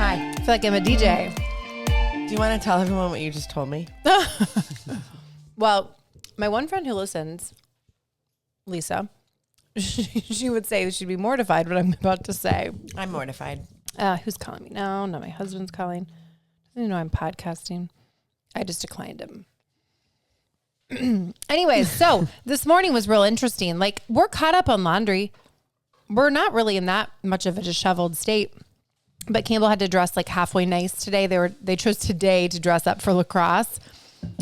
Hi. I feel like I'm a DJ. Do you want to tell everyone what you just told me? Well, my one friend who listens, Lisa, she would say she'd be mortified what I'm about to say. I'm mortified. Who's calling me now? No, my husband's calling. Doesn't even know I'm podcasting. I just declined him. Anyways, so this morning was real interesting. Like, we're caught up on laundry. We're not really in that much of a disheveled state. But Campbell had to dress like halfway nice today. They chose today to dress up for lacrosse,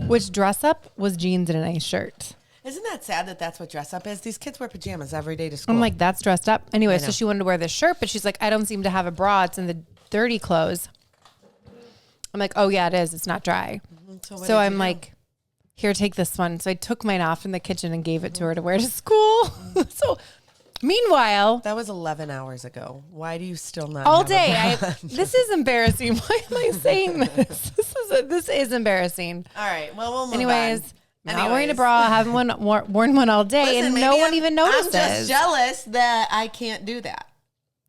which dress up was jeans and a nice shirt. Isn't that sad that that's what dress up is? These kids wear pajamas every day to school. I'm like, that's dressed up. Anyway, so she wanted to wear this shirt, but she's like, I don't seem to have a bra. It's in the dirty clothes. I'm like, oh yeah, it is. It's not dry. So I'm like, here, take this one. So I took mine off in the kitchen and gave it to her to wear to school. So meanwhile, that was 11 hours ago. Why do you still not all have day? a bra? This is embarrassing. Why am I saying this? This is embarrassing. All right. Well, we'll move Anyways, on. Not wearing a bra. Haven't worn one all day, Listen, and no one even notices. I'm just jealous that I can't do that.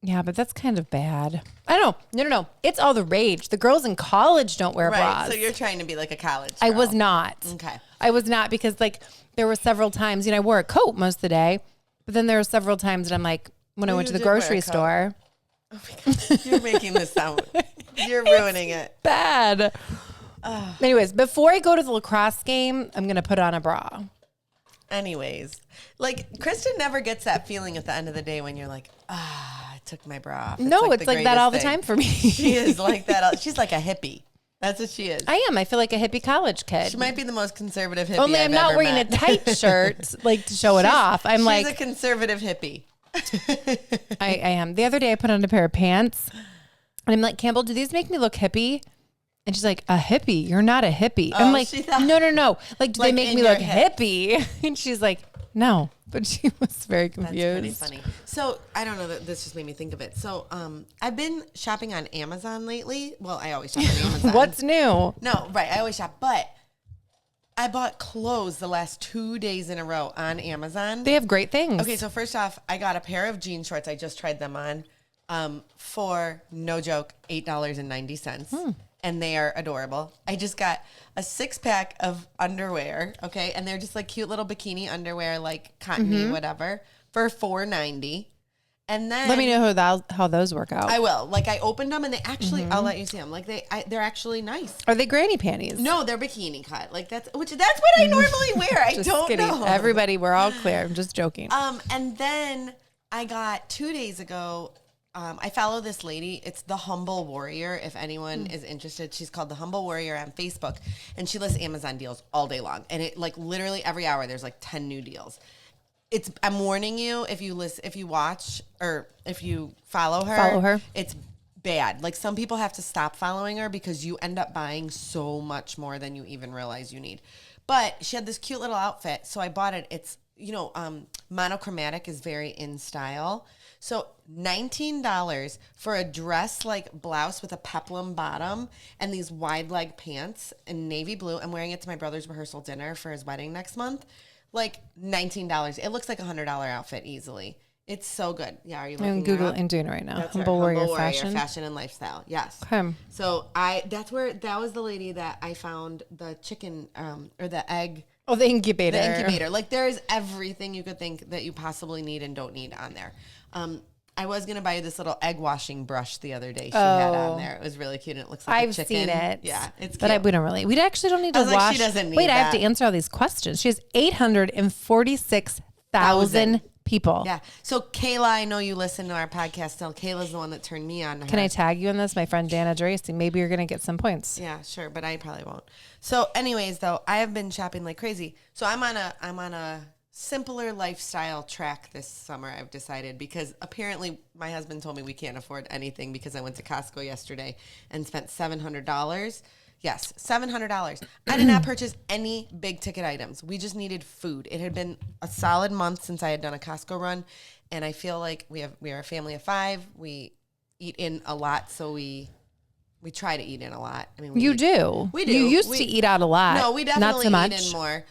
Yeah, but that's kind of bad. I don't know. No. It's all the rage. The girls in college don't wear bras. So you're trying to be like a college girl. I was not. Okay. I was not, because like there were several times, I wore a coat most of the day, but then there were several times that I'm like, when I went to the grocery store. Oh my God. You're making this sound. You're ruining it. Bad. Anyways, before I go to the lacrosse game, I'm going to put on a bra. Anyways, like Kristen never gets that feeling at the end of the day when you're like, I took my bra off. It's like that all the time for me. She is like that. She's like a hippie. That's what she is. I am. I feel like a hippie college kid. She might be the most conservative hippie. Only I'm not wearing a tight shirt like to show it off. She's a conservative hippie. I am. The other day I put on a pair of pants and I'm like, Campbell, do these make me look hippie? And she's like, a hippie? You're not a hippie. I'm like, no. Like, do they make me look hippie? And she's like, no. But she was very confused. That's pretty funny. So I don't know, this just made me think of it. So I've been shopping on Amazon lately. Well, I always shop on Amazon. What's new? No, right. I always shop, but I bought clothes the last 2 days in a row on Amazon. They have great things. Okay, so first off, I got a pair of jean shorts. I just tried them on for, no joke, $8.90. And they are adorable. I just got a 6-pack of underwear, okay? And they're just like cute little bikini underwear, like cottony, whatever, for $4.90. And then let me know how those work out. I will. Like, I opened them and they actually, I'll let you see them. Like, they're actually nice. Are they granny panties? No, they're bikini cut. Like, that's what I normally wear. I don't know. Everybody, we're all clear. I'm just joking. And then I got 2 days ago, I follow this lady. It's the Humble Warrior. If anyone is interested, she's called the Humble Warrior on Facebook, and she lists Amazon deals all day long. And it like literally every hour there's like 10 new deals. I'm warning you, if you watch or if you follow her, it's bad. Like, some people have to stop following her because you end up buying so much more than you even realize you need. But she had this cute little outfit, so I bought it. It's monochromatic is very in style. So $19 for a dress like blouse with a peplum bottom and these wide leg pants in navy blue. I'm wearing it to my brother's rehearsal dinner for his wedding next month. Like $19. It looks like $100 outfit easily. It's so good. Yeah, are you looking? I'm doing it right now. That's Humble Warrior fashion and lifestyle. Yes. Okay. So that was the lady that I found the chicken or the egg. Oh, the incubator. The incubator. Like, there is everything you could think that you possibly need and don't need on there. I was going to buy you this little egg washing brush the other day she had on there. It was really cute, and it looks like a chicken. I've seen it. Yeah, it's cute. But we actually don't need to wash. Like, she doesn't need Wait, I have to answer all these questions. She has 846,000 people. Yeah. So, Kayla, I know you listen to our podcast still. Kayla's the one that turned me on to her. Can I tag you in this? My friend Danna Dracy. Maybe you're going to get some points. Yeah, sure, but I probably won't. So, anyways, though, I have been shopping like crazy. So, I'm on a simpler lifestyle track this summer, I've decided, because apparently my husband told me we can't afford anything because I went to Costco yesterday and spent $700. Yes, $700. I did not purchase any big ticket items. We just needed food. It had been a solid month since I had done a Costco run, and I feel like we are a family of 5. We eat in a lot, so we We try to eat in a lot. I mean, We do. You used to eat out a lot. No, we definitely not so eat in more.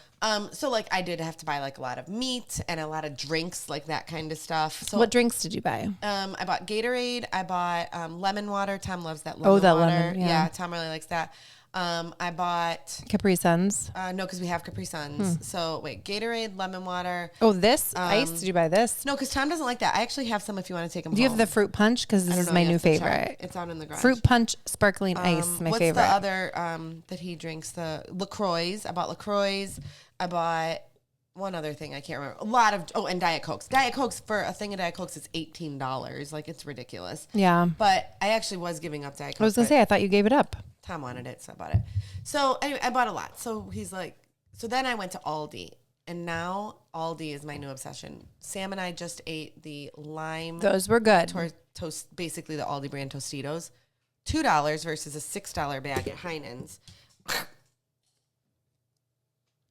So like I did have to buy like a lot of meat and a lot of drinks, like that kind of stuff. So what drinks did you buy? I bought Gatorade. I bought lemon water. Tom loves that lemon water. Lemon. Yeah, Tom really likes that. I bought Capri Suns. no, because we have Capri Suns. So wait, Gatorade, lemon water. Oh, this ice? Did you buy this? No, because Tom doesn't like that. I actually have some if you want to take them. Do you have the fruit punch? Because this is my new favorite. It's out in the garage. Fruit punch sparkling ice, my favorite. What's the other that he drinks? The LaCroix. I bought LaCroix. I bought one other thing I can't remember. A lot of and Diet Cokes. Diet Cokes, for a thing of Diet Cokes is $18. Like, it's ridiculous. Yeah. But I actually was giving up Diet Coke. I was gonna say, I thought you gave it up. Tom wanted it, so I bought it. So anyway, I bought a lot. So he's like, so then I went to Aldi, and now Aldi is my new obsession. Sam and I just ate the lime. Those were good. Toast, basically the Aldi brand Tostitos, $2 versus a $6 bag at Heinen's.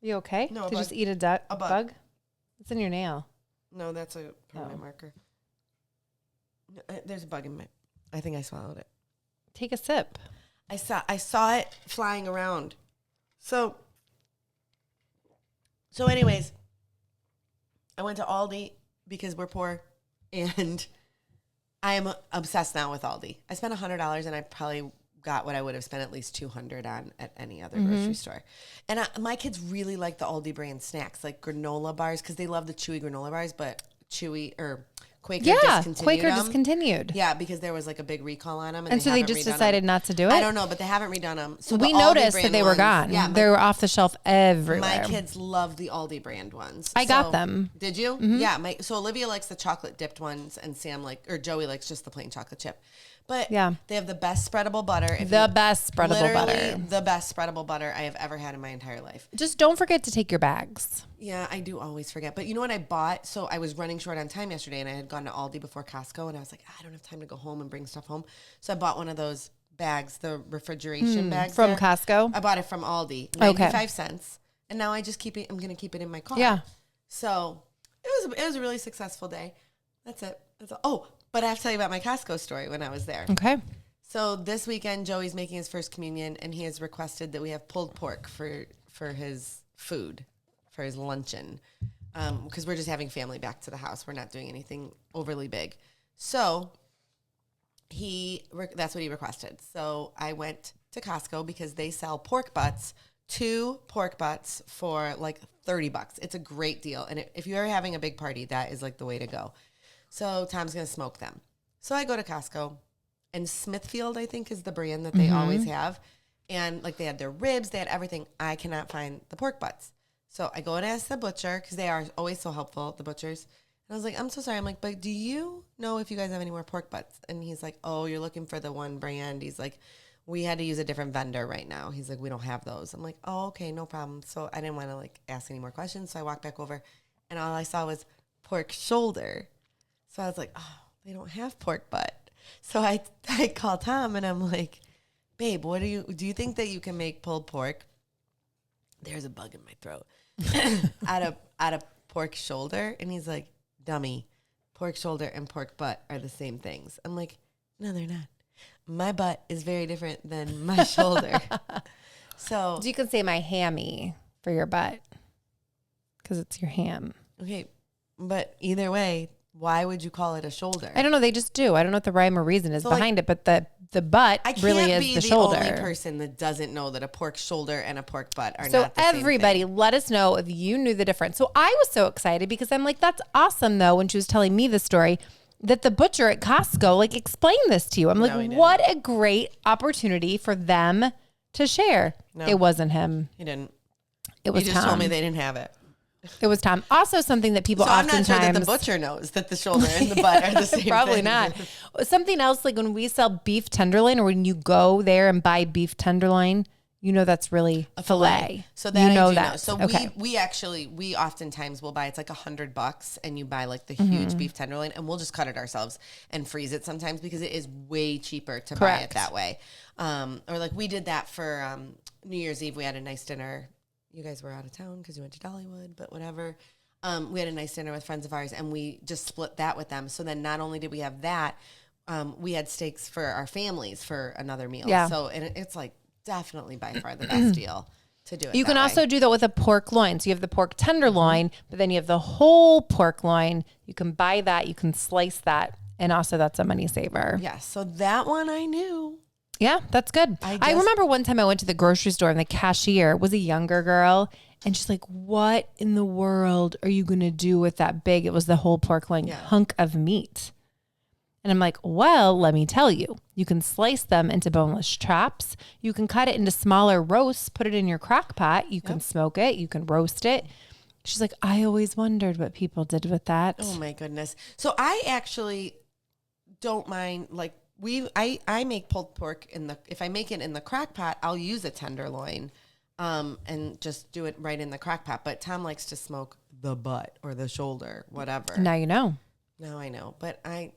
You okay? No, Did you just eat a bug? It's in your nail. No, that's a permanent marker. No, there's a bug in my. I think I swallowed it. Take a sip. I saw it flying around. So anyways, I went to Aldi because we're poor, and I am obsessed now with Aldi. I spent $100, and I probably got what I would have spent at least $200 on at any other grocery store. And my kids really like the Aldi brand snacks, like granola bars, because they love the chewy granola bars, but Quaker discontinued. Yeah, because there was like a big recall on them. And so they just decided not to do it? I don't know, but they haven't redone them. So we noticed that they were gone. Yeah, they were off the shelf everywhere. My kids love the Aldi brand ones. I got them. Did you? Mm-hmm. Yeah. So Olivia likes the chocolate dipped ones, and Joey likes just the plain chocolate chip. But yeah, they have the best spreadable butter. The best spreadable butter I have ever had in my entire life. Just don't forget to take your bags. Yeah, I do always forget. But you know what I bought? So I was running short on time yesterday, and I had gone to Aldi before Costco, and I was like, I don't have time to go home and bring stuff home. So I bought one of those bags, the refrigeration bags. From Costco? I bought it from Aldi, 95 cents. And now I just keep it. I'm going to keep it in my car. Yeah. So it was a really successful day. That's it. That's all. Oh, but I have to tell you about my Costco story when I was there. Okay. So this weekend, Joey's making his first communion, and he has requested that we have pulled pork for his food, for his luncheon, because we're just having family back to the house. We're not doing anything overly big. So that's what he requested. So I went to Costco because they sell pork butts, 2 pork butts for like $30. It's a great deal. And if you're having a big party, that is like the way to go. So Tom's going to smoke them. So I go to Costco, and Smithfield, I think, is the brand that they always have. And like they had their ribs, they had everything. I cannot find the pork butts. So I go and ask the butcher, because they are always so helpful, the butchers. And I was like, I'm so sorry. I'm like, but do you know if you guys have any more pork butts? And he's like, oh, you're looking for the one brand. He's like, we had to use a different vendor right now. He's like, we don't have those. I'm like, oh, okay, no problem. So I didn't want to like ask any more questions. So I walked back over, and all I saw was pork shoulder. So I was like, oh, they don't have pork butt. So I called Tom, and I'm like, babe, do you think that you can make pulled pork? There's a bug in my throat. out of pork shoulder. And he's like, dummy, pork shoulder and pork butt are the same things. I'm like, no, they're not. My butt is very different than my shoulder. So you can say my hammy for your butt, because it's your ham. Okay, but either way, why would you call it a shoulder? I don't know. They just do. I don't know what the rhyme or reason is behind it, but the butt really is the shoulder. I can't be the only person that doesn't know that a pork shoulder and a pork butt are not the same thing. So everybody, let us know if you knew the difference. So I was so excited, because I'm like, that's awesome, though, when she was telling me the story, that the butcher at Costco like explained this to you. I'm like, what a great opportunity for them to share. No, it wasn't him. He didn't. It was He just Tom. told me they didn't have it. It was Tom. Also, something that people oftentimes... I'm not sure that the butcher knows that the shoulder and the butt are the same Probably thing. not. Something else, like when we sell beef tenderloin, or when you go there and buy beef tenderloin, you know that's really a filet. So that you know. So okay. we oftentimes will buy, it's like $100, and you buy like the huge beef tenderloin, and we'll just cut it ourselves and freeze it sometimes, because it is way cheaper to buy it that way. Or like we did that for New Year's Eve. We had a nice dinner. You guys were out of town because you went to Dollywood, but whatever. We had a nice dinner with friends of ours, and we just split that with them. So then not only did we have that, we had steaks for our families for another meal. Yeah. So and it's like definitely by far the best deal to do it. You can way. also do that with a pork loin. So you have the pork tenderloin, but then you have the whole pork loin. You can buy that. You can slice that. And also that's a money saver. Yeah. So that one I knew. Yeah, that's good. I remember one time I went to the grocery store and the cashier was a younger girl. And she's like, what in the world are you going to do with that big? It was the whole pork loin hunk of meat. And I'm like, well, let me tell you. You can slice them into boneless chops. You can cut it into smaller roasts, put it in your crock pot. You can smoke it. You can roast it. She's like, I always wondered what people did with that. Oh, my goodness. So I actually don't mind, like, I make pulled pork if I make it in the crock pot, I'll use a tenderloin and just do it right in the crock pot. But Tom likes to smoke the butt or the shoulder, whatever. Now you know. Now I know. But I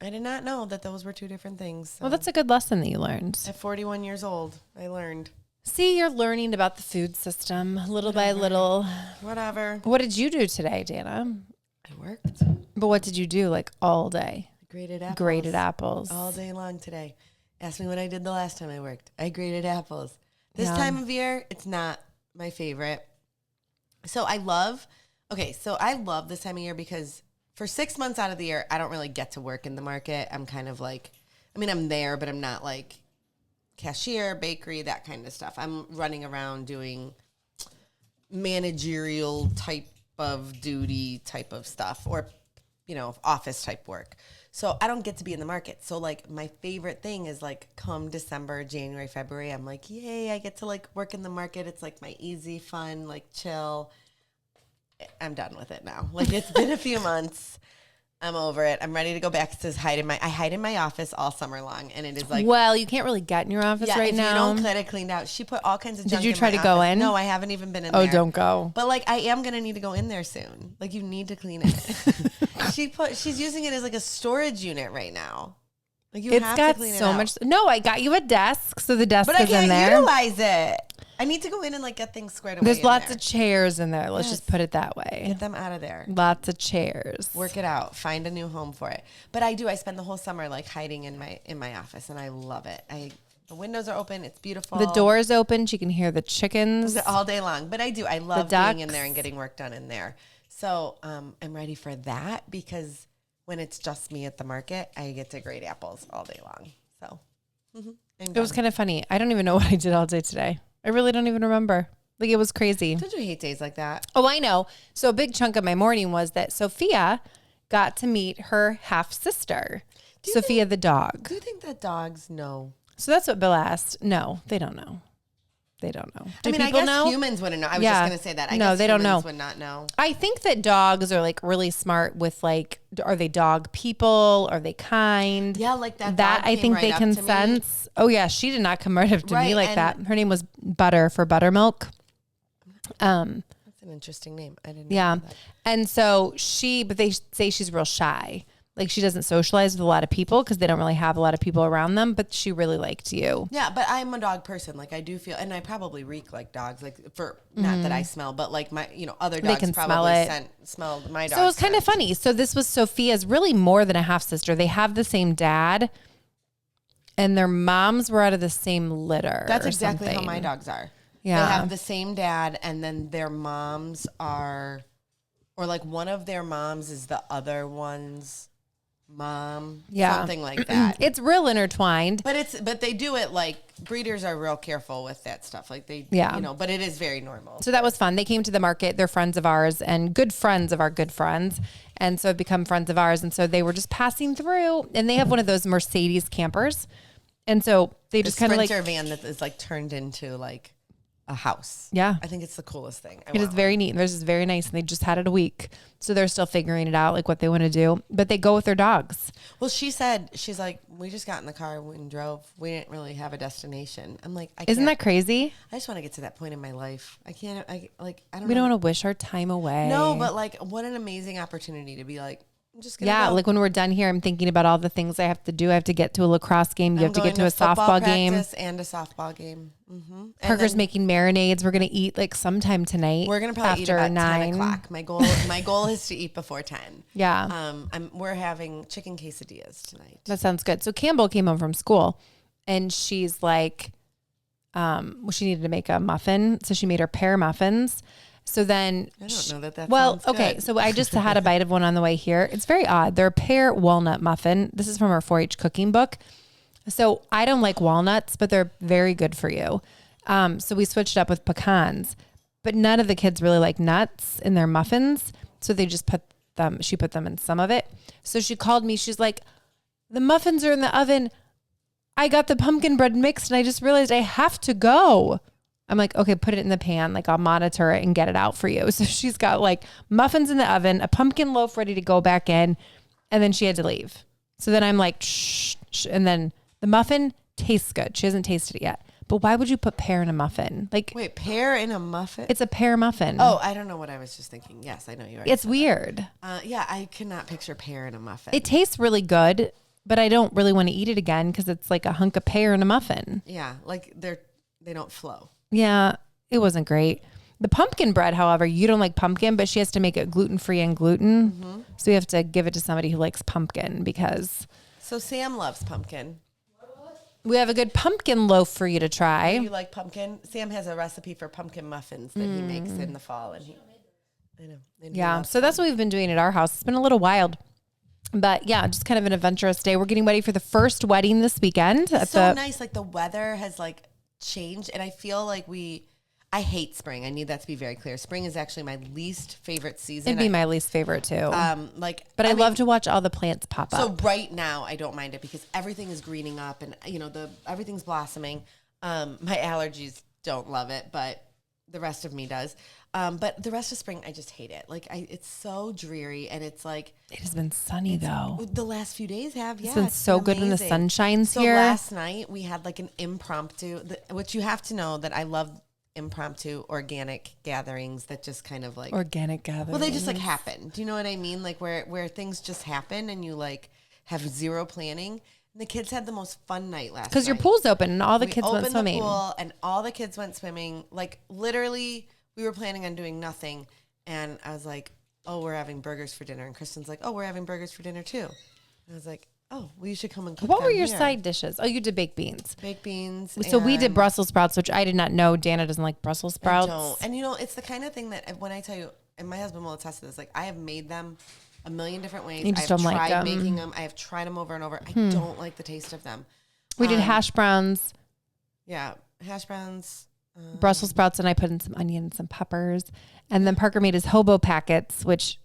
did not know that those were two different things. So. Well, that's a good lesson that you learned. At 41 years old, I learned. See, you're learning about the food system little by little. Whatever. What did you do today, Danna? I worked. But what did you do like all day? Graded apples. Graded apples. All day long today. Ask me what I did the last time I worked. I graded apples. This time of year, it's not my favorite. So I love this time of year because for 6 months out of the year, I don't really get to work in the market. I'm kind of like, I'm there, but I'm not like cashier, bakery, that kind of stuff. I'm running around doing managerial type of duty type of stuff or, office type work. So I don't get to be in the market. So like my favorite thing is like come December, January, February, I'm like, yay, I get to like work in the market. It's like my easy, fun, like chill. I'm done with it now. Like it's been a few months. I'm over it. I'm ready to go back to hide in my office all summer long. And it is like, well, you can't really get in your office right now. If you don't get it cleaned out. She put all kinds of junk in my office. Did you try to go in? No, I haven't even been in there. Oh, don't go. But like I am going to need to go in there soon. Like you need to clean it. She's using it as like a storage unit right now. Like you have to clean it out. It's got so much. No, I got you a desk. So the desk is in there. But I can't utilize it. I need to go in and like get things squared away. There's lots of chairs in there. Let's just put it that way. Get them out of there. Lots of chairs. Work it out. Find a new home for it. But I do. I spend the whole summer like hiding in my office, and I love it. The windows are open. It's beautiful. The door is open. She can hear the chickens all day long. But I do. I love being in there and getting work done in there. So I'm ready for that because when it's just me at the market, I get to grade apples all day long. So it was kind of funny. I don't even know what I did all day today. I really don't even remember. Like, it was crazy. Don't you hate days like that? Oh, I know. So a big chunk of my morning was that Sophia got to meet her half sister, Sophia the dog. Do you think that dogs know? So that's what Bill asked. No, they don't know. They don't know. Do I guess humans wouldn't know. I was just going to say that. I guess they don't know. Would not know. I think that dogs are like really smart with like, are they dog people? Are they kind? Yeah, like that. That I think they can sense. Oh yeah, she did not come right up to me like that. Her name was Butter for buttermilk. That's an interesting name. I didn't know that. And so but they say she's real shy. Like she doesn't socialize with a lot of people because they don't really have a lot of people around them, but she really liked you. Yeah, but I'm a dog person. Like I do feel, and I probably reek like dogs, like not that I smell, but like my, other dogs can probably smell my dog. So it was kind of funny. So this was Sophia's really more than a half sister. They have the same dad and their moms were out of the same litter. That's exactly how my dogs are. Yeah. They have the same dad and then their moms are, or like one of their moms is the other one's mom, something like that. It's real intertwined, but they do it like breeders are real careful with that stuff. Like they, but it is very normal. So that was fun. They came to the market. They're friends of ours and good friends of our good friends, and so have become friends of ours. And so they were just passing through, and they have one of those Mercedes campers, and so they just kind of like Sprinter van that is like turned into like a house. Yeah. I think it's the coolest thing. It is very neat. Theirs is very nice. And they just had it a week. So they're still figuring it out, like what they want to do. But they go with their dogs. Well, she's like, we just got in the car and drove. We didn't really have a destination. I'm like, isn't that crazy? I just want to get to that point in my life. I can't, I don't know. We don't want to wish our time away. No, but like, what an amazing opportunity to be like, I'm just gonna go. Like when we're done here, I'm thinking about all the things I have to do. I have to get to a lacrosse game. You have to get to a softball game. And a softball game. Mm-hmm. Parker's making marinades. We're going to eat like sometime tonight. We're going to probably eat about 10 o'clock. My goal is to eat before 10. Yeah. We're having chicken quesadillas tonight. That sounds good. So Campbell came home from school and she's like, she needed to make a muffin. So she made her pear muffins. So then, I don't know that well, sounds okay. good. So I just had a bite of one on the way here. It's very odd. They're a pear walnut muffin. This is from our 4-H cooking book. So I don't like walnuts, but they're very good for you. So we switched up with pecans, but none of the kids really like nuts in their muffins. So they just she put them in some of it. So she called me. She's like, the muffins are in the oven. I got the pumpkin bread mixed and I just realized I have to go. I'm like, okay, put it in the pan. Like I'll monitor it and get it out for you. So she's got like muffins in the oven, a pumpkin loaf ready to go back in. And then she had to leave. So then I'm like, shh. And then the muffin tastes good. She hasn't tasted it yet. But why would you put pear in a muffin? Like, wait, pear in a muffin? It's a pear muffin. Oh, I don't know what I was just thinking. Yes, I know you are. It's weird. Yeah, I cannot picture pear in a muffin. It tastes really good, but I don't really want to eat it again because it's like a hunk of pear in a muffin. Yeah, like they don't flow. Yeah, it wasn't great. The pumpkin bread, however, you don't like pumpkin, but she has to make it gluten-free and gluten. Mm-hmm. So you have to give it to somebody who likes pumpkin because... So Sam loves pumpkin. We have a good pumpkin loaf for you to try. Do you like pumpkin? Sam has a recipe for pumpkin muffins that he makes in the fall. And I know. Yeah, so that's what we've been doing at our house. It's been a little wild. But yeah, just kind of an adventurous day. We're getting ready for the first wedding this weekend. It's so nice. Like the weather has like changed and I feel like I hate spring. I need that to be very clear. Spring is actually my least favorite season. It'd be my least favorite too. But I love to watch all the plants pop up. So right now I don't mind it because everything is greening up and everything's blossoming. My allergies don't love it, but the rest of me does. But the rest of spring, I just hate it. Like it's so dreary and it's like. It has been sunny though. The last few days have, It's been so good when the sun shines so here. So last night we had like an impromptu, which you have to know that I love impromptu organic gatherings that just kind of like. Organic gatherings. Well, they just like happen. Do you know what I mean? Like where things just happen and you like have zero planning. And the kids had the most fun night last night. Because your pool's open and all the kids went swimming. The pool and all the kids went swimming. Like literally. We were planning on doing nothing, and I was like, oh, we're having burgers for dinner. And Kristen's like, oh, we're having burgers for dinner, too. And I was like, oh, well, you should come and cook. What were your side dishes? Oh, you did baked beans. Baked beans. So we did Brussels sprouts, which I did not know. Danna doesn't like Brussels sprouts. I don't. And, it's the kind of thing that when I tell you, and my husband will attest to this, like I have made them a million different ways. You just don't like them. I have tried making them. I have tried them over and over. I don't like the taste of them. We did hash browns. Yeah, hash browns. Brussels sprouts, and I put in some onion and some peppers. And then Parker made his hobo packets, which...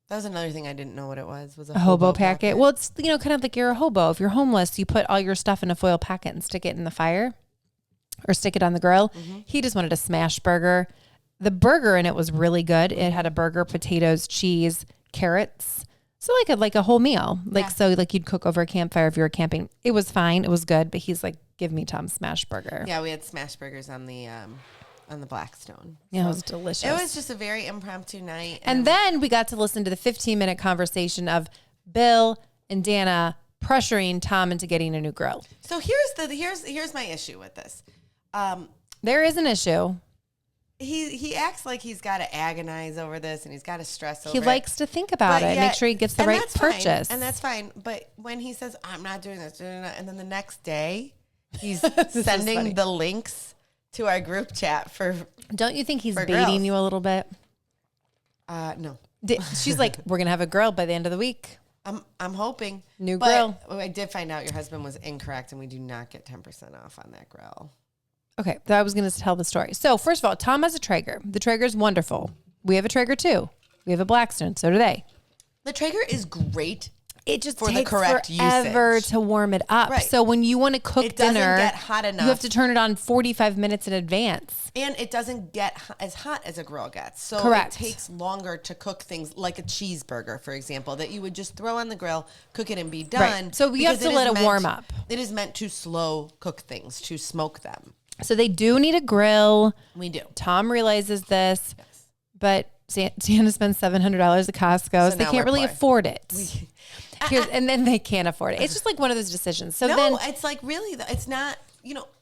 That was another thing I didn't know what it was a hobo packet. Well, it's, kind of like you're a hobo. If you're homeless, you put all your stuff in a foil packet and stick it in the fire or stick it on the grill. Mm-hmm. He just wanted a smash burger. The burger in it was really good. It had a burger, potatoes, cheese, carrots. So like a whole meal. So you'd cook over a campfire if you were camping. It was fine. It was good. But he's like, give me Tom's smash burger. Yeah, we had smash burgers on the Blackstone. Yeah, it was delicious. It was just a very impromptu night. And then we got to listen to the 15-minute conversation of Bill and Danna pressuring Tom into getting a new grill. So here's my issue with this. There is an issue. He acts like he's got to agonize over this and he's got to stress over it. He likes to think about it, make sure he gets the right purchase. And that's fine. But when he says, I'm not doing this, and then the next day he's sending the links to our group chat for. Don't you think he's baiting you a little bit? No. She's like, we're going to have a grill by the end of the week. I'm hoping. New grill. I did find out your husband was incorrect and we do not get 10% off on that grill. Okay, I was going to tell the story. So first of all, Tom has a Traeger. The Traeger is wonderful. We have a Traeger too. We have a Blackstone. So do they. The Traeger is great. It just takes forever to warm it up. Right. So when you want to cook dinner, doesn't get hot enough. You have to turn it on 45 minutes in advance. And it doesn't get as hot as a grill gets. So Correct. It takes longer to cook things like a cheeseburger, for example, that you would just throw on the grill, cook it and be done. Right. So you have to let it warm up. It is meant to slow cook things, to smoke them. So they do need a grill. We do. Tom realizes this. Yes. But Danna spends $700 at Costco, so they now can't we're really poor. afford it. And then they can't afford it. It's just like one of those decisions. So then it's like really, it's not,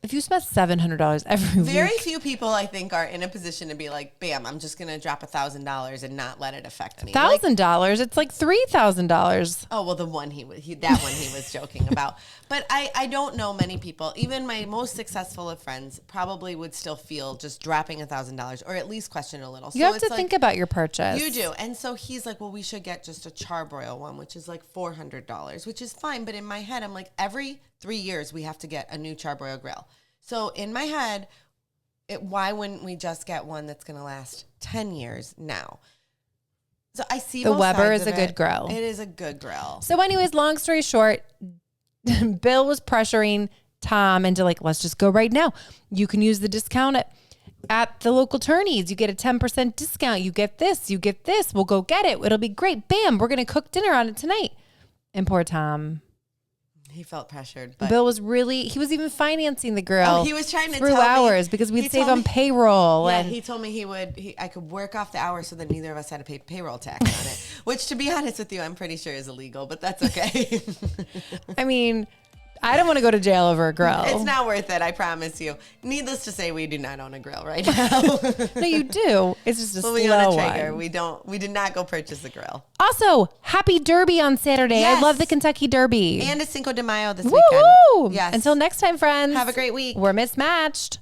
if you spend $700 every very week, few people I think are in a position to be like, bam, I'm just going to drop $1,000 and not let it affect me. $1,000, it's like $3,000. Oh, well, the one he was joking about. But I don't know many people, even my most successful of friends probably would still feel just dropping $1,000 or at least question a little. You have to think about your purchase. You do. And so he's like, well, we should get just a charbroil one, which is like $400, which is fine. But in my head, I'm like, every 3 years we have to get a new charbroil grill. So in my head, why wouldn't we just get one that's going to last 10 years now? So I see the both Weber sides is a of good it. grill. It is a good grill. So anyways, long story short, Bill was pressuring Tom into like, let's just go right now. You can use the discount at the local Turney's. You get a 10% discount. You get this. We'll go get it. It'll be great. Bam, we're going to cook dinner on it tonight. And poor Tom. He felt pressured. But Bill was he was even financing the grill. Oh, he was trying to through tell hours me, because we'd save on payroll. Yeah, and he told me I could work off the hours so that neither of us had to pay payroll tax on it. Which, to be honest with you, I'm pretty sure is illegal, but that's okay. I mean, I don't want to go to jail over a grill. It's not worth it, I promise you. Needless to say, we do not own a grill right now. No, you do. It's just a slow we own a Traeger. one. We did not go purchase a grill. Also, happy Derby on Saturday. Yes. I love the Kentucky Derby. And a Cinco de Mayo this Woo-hoo! weekend. Yes. Until next time, friends. Have a great week. We're mismatched.